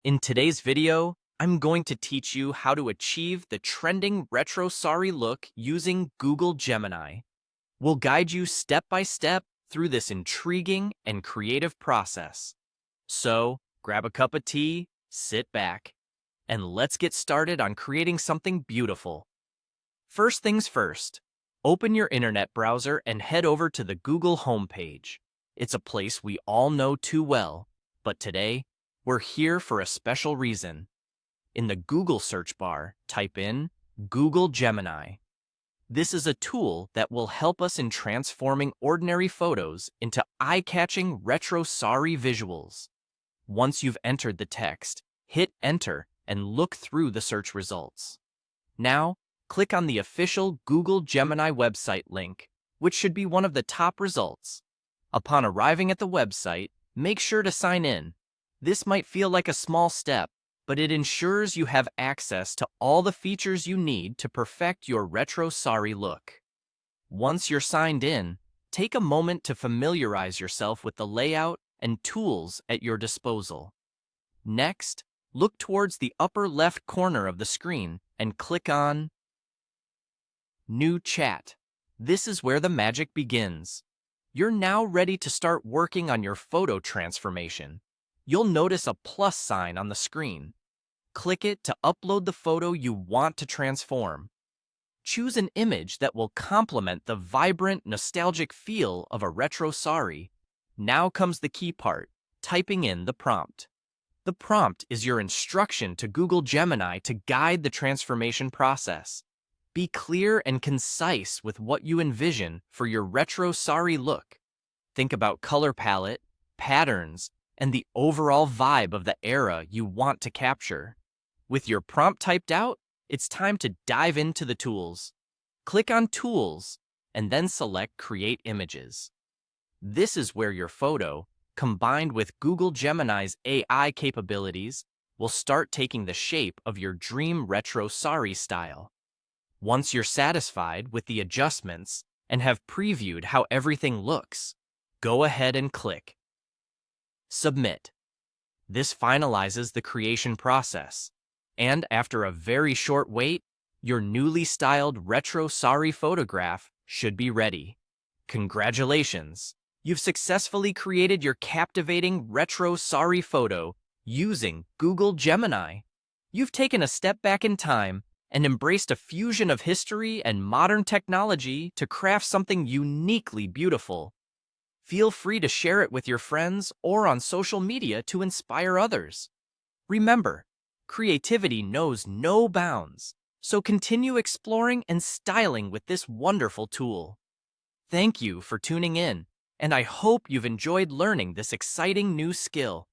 In today's video, I'm going to teach you how to achieve the trending retro sari look using Google Gemini. We'll guide you step by step through this intriguing and creative process. So, grab a cup of tea, sit back, and let's get started on creating something beautiful. First things first, open your internet browser and head over to the Google homepage. It's a place we all know too well, but today, we're here for a special reason. In the Google search bar, type in Google Gemini. This is a tool that will help us in transforming ordinary photos into eye-catching retro sari visuals. Once you've entered the text, hit enter and look through the search results. Now, click on the official Google Gemini website link, which should be one of the top results. Upon arriving at the website, make sure to sign in. This might feel like a small step, but it ensures you have access to all the features you need to perfect your retro sari look. Once you're signed in, take a moment to familiarize yourself with the layout and tools at your disposal. Next, look towards the upper left corner of the screen and click on New Chat. This is where the magic begins. You're now ready to start working on your photo transformation. You'll notice a plus sign on the screen. Click it to upload the photo you want to transform. Choose an image that will complement the vibrant, nostalgic feel of a retro sari. Now comes the key part, typing in the prompt. The prompt is your instruction to Google Gemini to guide the transformation process. Be clear and concise with what you envision for your retro sari look. Think about color palette, patterns, and the overall vibe of the era you want to capture. With your prompt typed out, it's time to dive into the tools. Click on Tools, and then select Create Images. This is where your photo, combined with Google Gemini's AI capabilities, will start taking the shape of your dream retro sari style. Once you're satisfied with the adjustments and have previewed how everything looks, go ahead and click Submit. This finalizes the creation process, and after a very short wait, your newly styled retro sari photograph should be ready. Congratulations! You've successfully created your captivating retro sari photo using Google Gemini. You've taken a step back in time and embraced a fusion of history and modern technology to craft something uniquely beautiful. Feel free to share it with your friends or on social media to inspire others. Remember, creativity knows no bounds, so continue exploring and styling with this wonderful tool. Thank you for tuning in, and I hope you've enjoyed learning this exciting new skill.